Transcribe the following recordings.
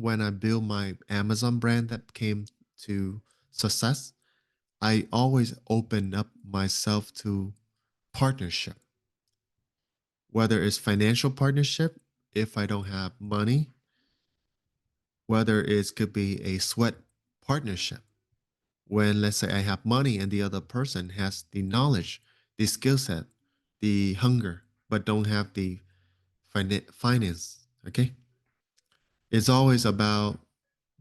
when I built my Amazon brand that came to success, I always open up myself to partnership, whether it's financial partnership, if I don't have money, whether it could be a sweat partnership. When let's say I have money and the other person has the knowledge, the skill set, the hunger, but don't have the finance. Okay. It's always about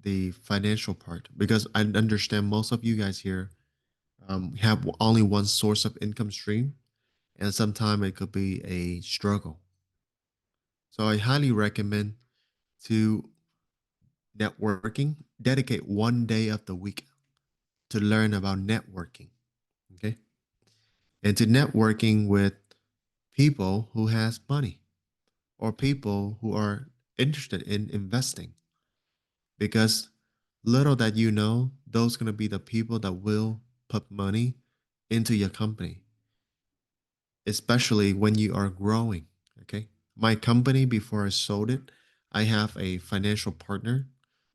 the financial part because I understand most of you guys here have only one source of income stream, and sometimes it could be a struggle. So I highly recommend to networking, dedicate one day of the week to learn about networking. Okay. And to networking with people who has money or people who are interested in investing because little that you know, those going to be the people that will put money into your company, especially when you are growing. Okay. My company, before I sold it, I have a financial partner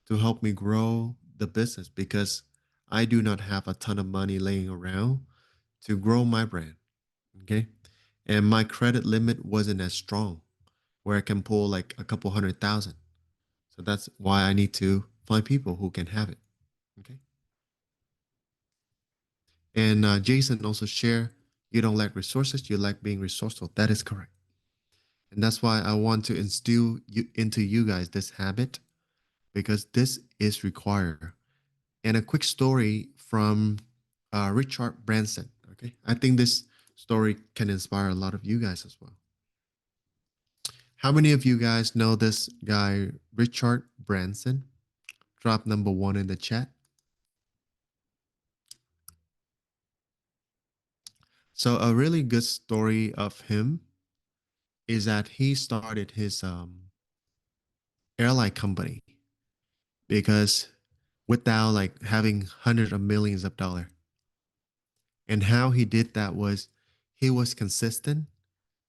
to help me grow the business because I do not have a ton of money laying around to grow my brand. Okay. And my credit limit wasn't as strong where I can pull like a couple 100,000. So that's why I need to find people who can have it. Okay. And Jason also share you don't lack resources, you like being resourceful. That is correct. And that's why I want to instill into you guys this habit because this is required. And a quick story from Richard Branson. Okay. I think this story can inspire a lot of you guys as well. How many of you guys know this guy, Richard Branson? Drop number one in the chat. So, a really good story of him is that he started his airline company because without like having hundreds of millions of dollars. And how he did that was he was consistent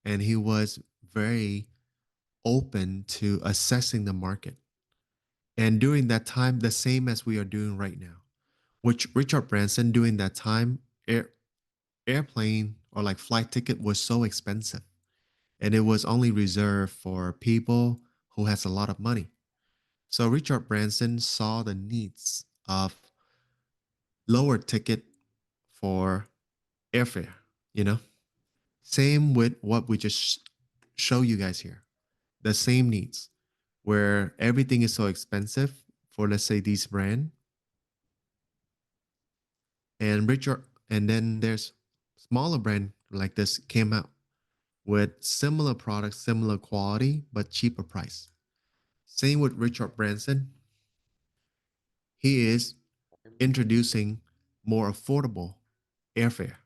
and he was very open to assessing the market. And during that time, the same as we are doing right now, which Richard Branson during that time, airplane or like flight ticket was so expensive. And it was only reserved for people who has a lot of money. So Richard Branson saw the needs of lower ticket for airfare, you know? Same with what we just show you guys here. The same needs where everything is so expensive for let's say these brand and Richard and then there's smaller brand like this came out with similar products, similar quality, but cheaper price. Same with Richard Branson. He is introducing more affordable airfare.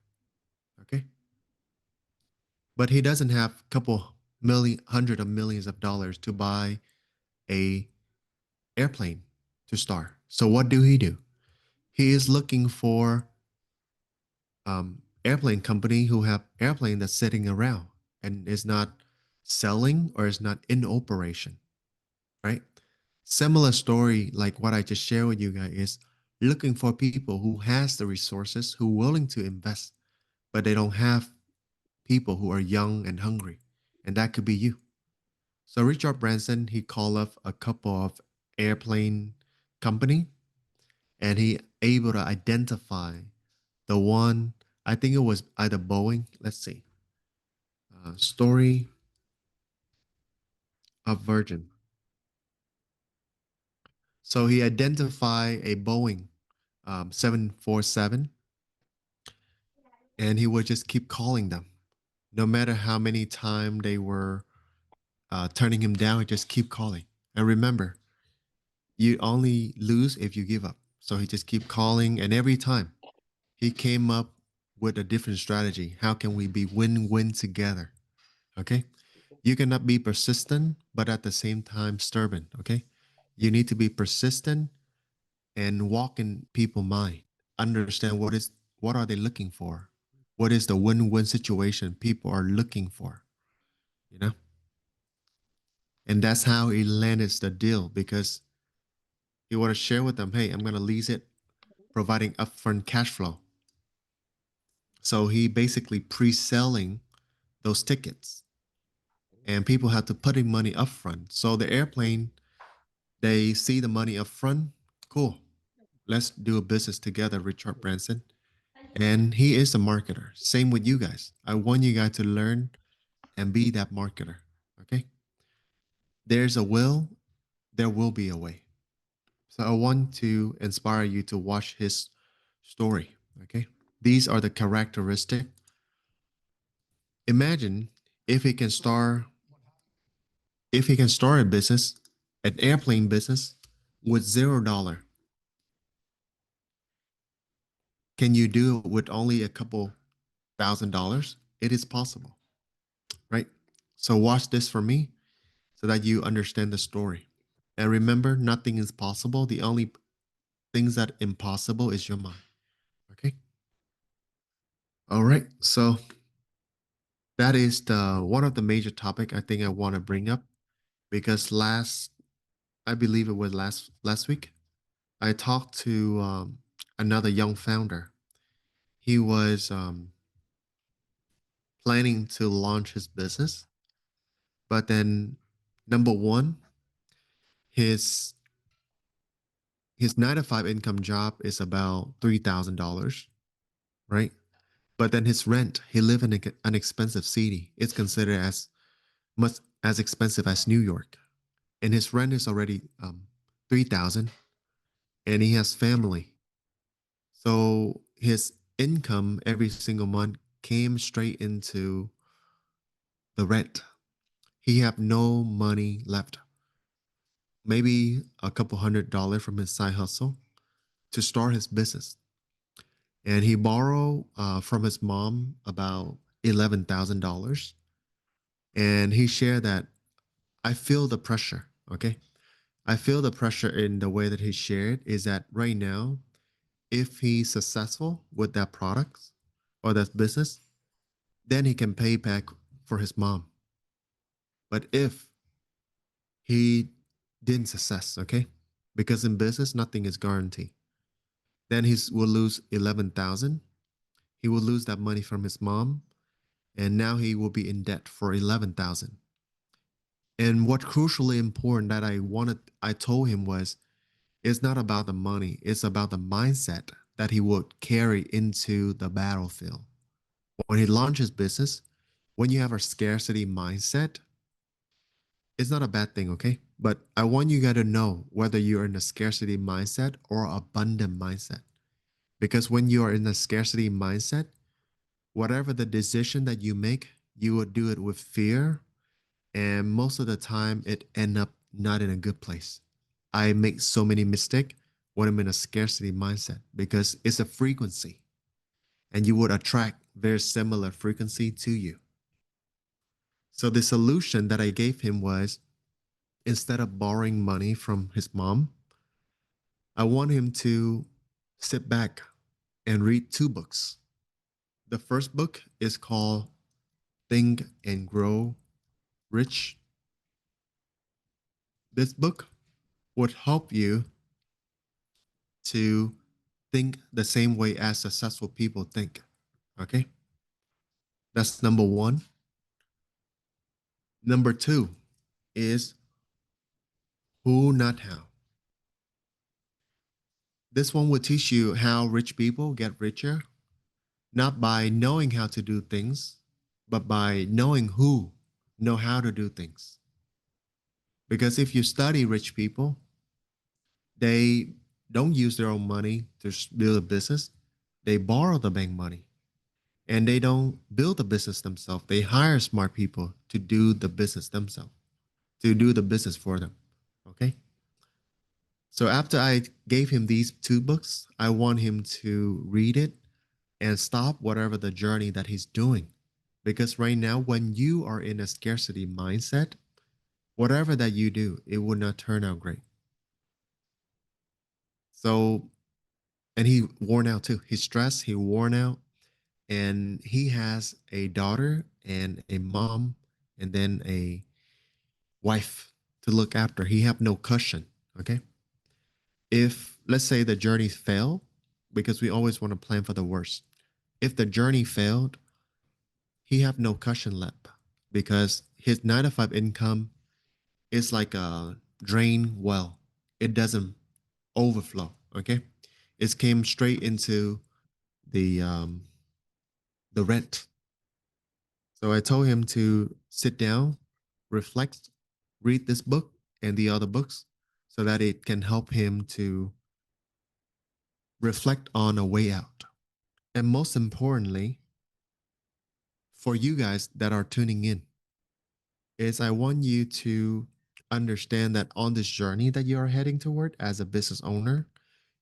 Okay. But he doesn't have a couple million, hundred of millions of dollars to buy a airplane to start. So what do? He is looking for airplane company who have airplane that's sitting around and is not selling or is not in operation, right? Similar story like what I just shared with you guys is looking for people who has the resources, who willing to invest, but they don't have people who are young and hungry. And that could be you. So Richard Branson, he called up a couple of airplane company and he able to identify the one, I think it was either Boeing. Let's see. Story of Virgin. So he identified a Boeing 747 and he would just keep calling them. No matter how many times they were turning him down, he just keep calling. And remember, you only lose if you give up. So he just keep calling, and every time he came up with a different strategy. How can we be win-win together? Okay. You cannot be persistent, but at the same time stubborn. Okay. You need to be persistent and walk in people's mind. Understand what are they looking for? What is the win-win situation people are looking for? You know? And that's how he landed the deal because He want to share with them, hey, I'm going to lease it, providing upfront cash flow. So he basically pre-selling those tickets, and people have to put in money upfront. So the airplane, they see the money upfront. Cool. Let's do a business together, Richard Branson. And he is a marketer. Same with you guys. I want you guys to learn and be that marketer. Okay. There's a will, there will be a way. So I want to inspire you to watch his story. Okay. These are the characteristic. Imagine if he can start a business, an airplane business with $0. Can you do it with only a couple $1,000? It is possible, right? So watch this for me so that you understand the story. And remember, nothing is possible. The only things that impossible is your mind. Okay. All right. So that is the one of the major topic I think I want to bring up because I believe it was last week, I talked to another young founder. He was planning to launch his business, but then number one, his his 9 to 5 income job is about $3,000, right? But then his rent, he live in an expensive city. It's considered as much as expensive as New York, and his rent is already 3,000, and he has family. So his income every single month came straight into the rent. He have no money left. Maybe a couple $100 from his side hustle to start his business. And he borrowed from his mom about $11,000. And he shared that I feel the pressure. Okay. I feel the pressure in the way that he shared is that right now, if he's successful with that product or that business, then he can pay back for his mom. But if he didn't success, okay, because in business nothing is guaranteed, then he will lose 11,000. He will lose that money from his mom, and now he will be in debt for 11,000. And what crucially important that I told him was, it's not about the money, it's about the mindset that he would carry into the battlefield. When he launches business, when you have a scarcity mindset, it's not a bad thing, okay? But I want you guys to know whether you're in a scarcity mindset or abundant mindset. Because when you are in a scarcity mindset, whatever the decision that you make, you will do it with fear. And most of the time, it end up not in a good place. I make so many mistakes when I'm in a scarcity mindset because it's a frequency and you would attract very similar frequency to you. So the solution that I gave him was instead of borrowing money from his mom, I want him to sit back and read two books. The first book is called Think and Grow Rich. This book would help you to think the same way as successful people think. Okay. That's number one. Number two is Who Not How. This one will teach you how rich people get richer, not by knowing how to do things, but by knowing who know how to do things. Because if you study rich people, they don't use their own money to build a business. They borrow the bank money and they don't build the business themselves. They hire smart people to do the business themselves, to do the business for them. Okay. So after I gave him these two books, I want him to read it and stop whatever the journey that he's doing. Because right now, when you are in a scarcity mindset, whatever that you do, it will not turn out great. So, and he worn out too. He's stressed, he worn out, and he has a daughter and a mom and then a wife to look after. He have no cushion. Okay. If let's say the journey failed, because we always want to plan for the worst. If the journey failed, he have no cushion left because his 9 to 5 income is like a drain well. It doesn't overflow. Okay, it came straight into the um, the rent. So I told him to sit down, reflect, read this book and the other books, so that it can help him to reflect on a way out. And most importantly, for you guys that are tuning in, is I want you to understand that on this journey that you are heading toward as a business owner,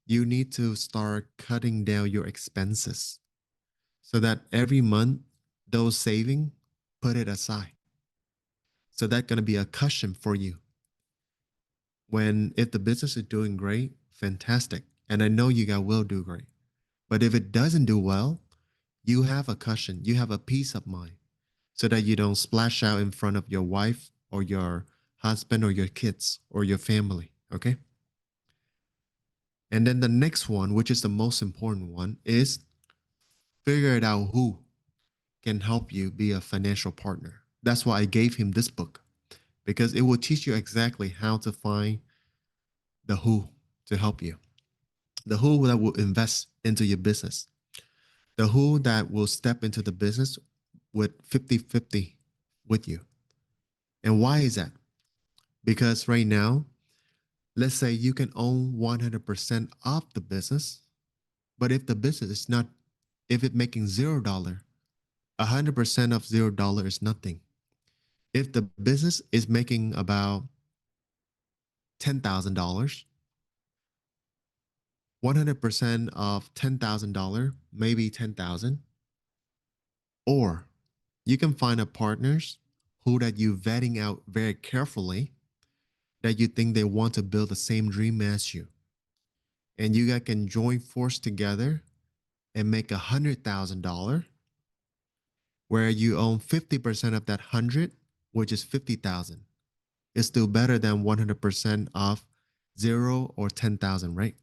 you need to start cutting down your expenses so that every month those saving, put it aside. So that's going to be a cushion for you when if the business is doing great, fantastic. And I know you guys will do great. But if it doesn't do well, you have a cushion, you have a peace of mind so that you don't splash out in front of your wife or your husband or your kids or your family. Okay. And then the next one, which is the most important one, is figure it out who can help you be a financial partner. That's why I gave him this book because it will teach you exactly how to find the who to help you, the who that will invest into your business, the who that will step into the business with 50-50 with you. And why is that? Because right now, let's say you can own 100% of the business, but if the business is not, if it's making $0, 100% of $0 is nothing. If the business is making about $10,000, 100% of $10,000, maybe 10,000, or you can find a partners who that you vetting out very carefully that you think they want to build the same dream as you. And you guys can join force together and make $100,000 where you own 50% of that 100, which is 50,000. It's still better than 100% of 0 or 10,000, right?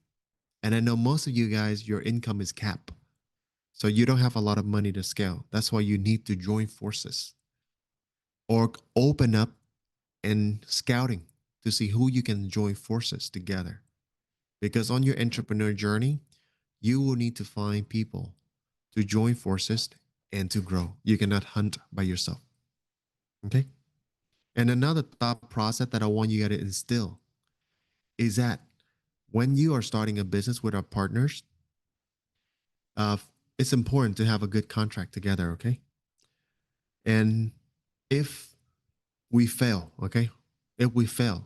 And I know most of you guys, your income is capped. So you don't have a lot of money to scale. That's why you need to join forces or open up and scouting to see who you can join forces together. Because on your entrepreneur journey, you will need to find people to join forces and to grow. You cannot hunt by yourself. Okay. And another thought process that I want you guys to instill is that when you are starting a business with our partners, uh, it's important to have a good contract together. Okay. And if we fail, okay, if we failed,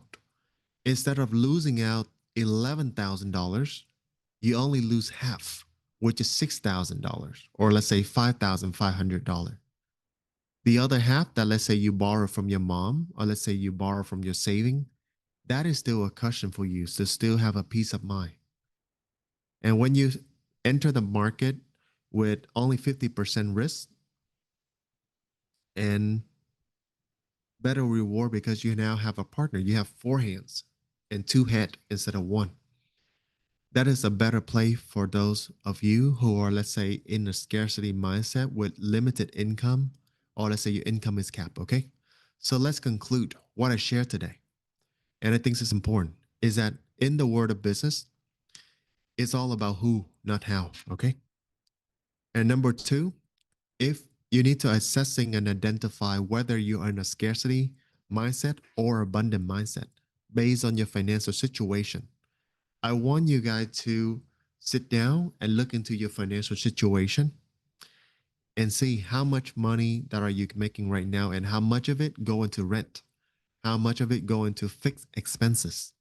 instead of losing out $11,000, you only lose half, which is $6,000, or let's say $5,500. The other half that let's say you borrow from your mom, or let's say you borrow from your saving, that is still a cushion for you to still have a peace of mind. And when you enter the market with only 50% risk and better reward because you now have a partner, you have four hands and two head instead of one. That is a better play for those of you who are, let's say, in a scarcity mindset with limited income, or let's say your income is capped. Okay. So let's conclude what I shared today. And I think this is important is that in the world of business, it's all about who, not how. Okay. And number two, if you need to assessing and identify whether you are in a scarcity mindset or abundant mindset based on your financial situation, I want you guys to sit down and look into your financial situation and see how much money that are you making right now and how much of it go into rent, how much of it go into fixed expenses.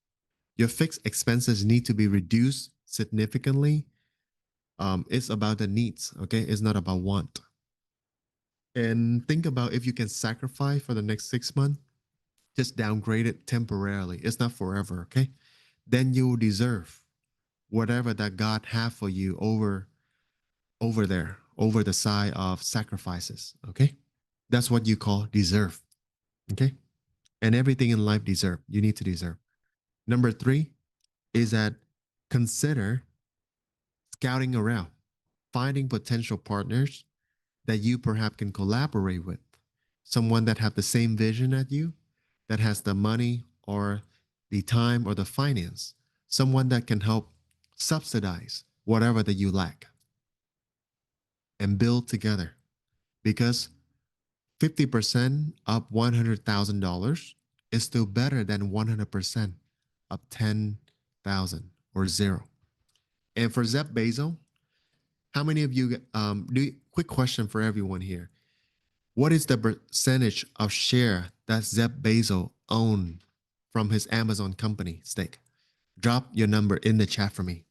Your fixed expenses need to be reduced significantly. It's about the needs, okay? It's not about want. And think about if you can sacrifice for the next 6 months, just downgrade it temporarily. It's not forever, okay? Then you will deserve whatever that God have for you over there, over the side of sacrifices, okay? That's what you call deserve, okay? And everything in life deserve. You need to deserve. Number three is that consider scouting around, finding potential partners that you perhaps can collaborate with. Someone that have the same vision as you, that has the money or the time or the finance, someone that can help subsidize whatever that you lack and build together. Because 50% up $100,000 is still better than 100% up 10,000 or zero. And for Jeff Bezos, how many of you, quick question for everyone here. What is the percentage of share that Jeff Bezos owned from his Amazon company stake? Drop your number in the chat for me.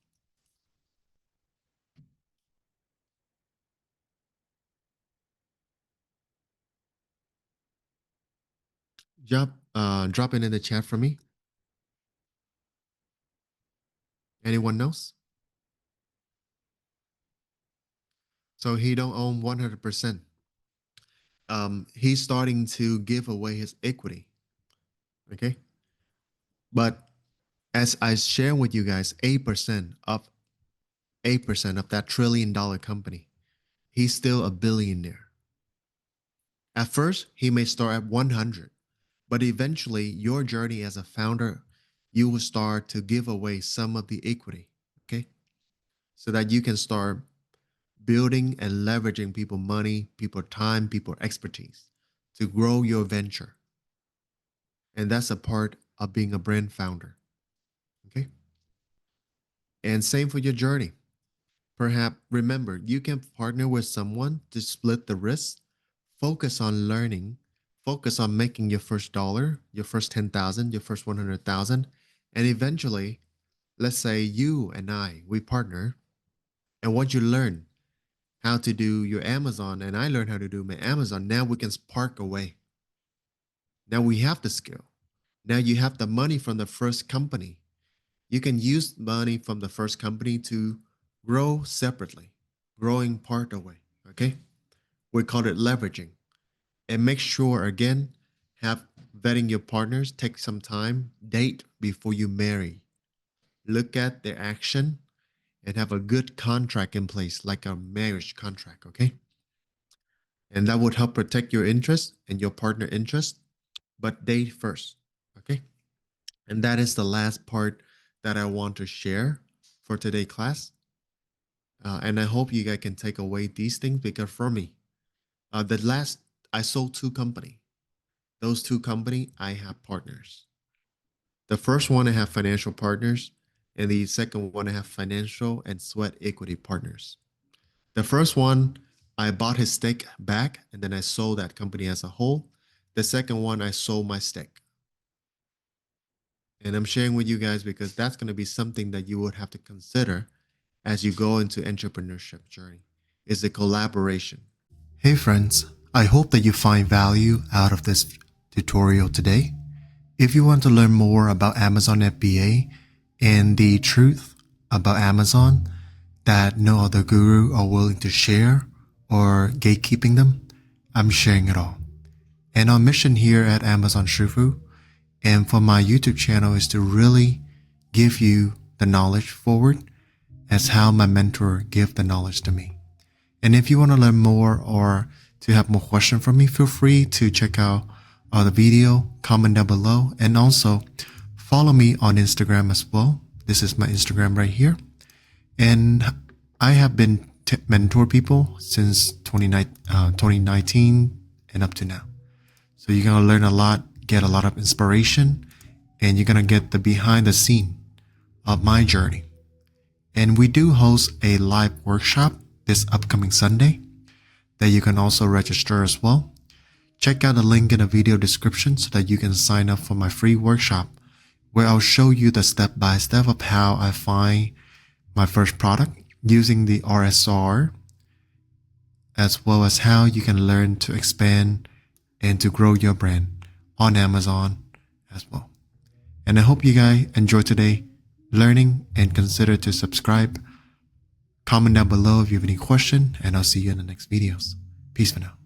Drop it in the chat for me. Anyone knows? So he don't own 100%. He's starting to give away his equity. Okay. But as I share with you guys, 8% of that trillion-dollar company, he's still a billionaire. At first, he may start at 100, but eventually your journey as a founder, you will start to give away some of the equity, okay? So that you can start building and leveraging people money, people time, people expertise to grow your venture. And that's a part of being a brand founder, okay? And same for your journey. Perhaps remember, you can partner with someone to split the risk, focus on learning, focus on making your first dollar, your first 10,000, your first 100,000. And eventually, let's say you and we partner. And once you learn how to do your Amazon and I learn how to do my Amazon, now we can spark away. Now we have the skill. Now you have the money from the first company. You can use money from the first company to grow separately, growing part away. Okay. We call it leveraging. And make sure, again, have vetting your partners, take some time, date before you marry. Look at their action and have a good contract in place, like a marriage contract, okay? And that would help protect your interest and your partner interest, but date first, okay? And that is the last part that I want to share for today's class. And I hope you guys can take away these things because for me, I sold 2 companies. Those 2 companies, I have partners. The first one, I have financial partners, and the second one, I have financial and sweat equity partners. The first one, I bought his stake back, and then I sold that company as a whole. The second one, I sold my stake. And I'm sharing with you guys because that's going to be something that you would have to consider as you go into entrepreneurship journey, is the collaboration. Hey friends, I hope that you find value out of this tutorial today. If you want to learn more about Amazon FBA and the truth about Amazon that no other guru are willing to share or gatekeeping them, I'm sharing it all. And our mission here at Amazon Shifu and for my YouTube channel is to really give you the knowledge forward as how my mentor gave the knowledge to me. And if you want to learn more or to have more questions from me, feel free to check out the video, comment down below, and also follow me on Instagram as well. This is my Instagram right here. And I have been mentor people since 2019 and up to now. So you're going to learn a lot, get a lot of inspiration, and you're going to get the behind the scene of my journey. And we do host a live workshop this upcoming Sunday that you can also register as well. Check out the link in the video description so that you can sign up for my free workshop where I'll show you the step-by-step of how I find my first product using the RSR, as well as how you can learn to expand and to grow your brand on Amazon as well. And I hope you guys enjoyed today learning and consider to subscribe. Comment down below if you have any question, and I'll see you in the next videos. Peace for now.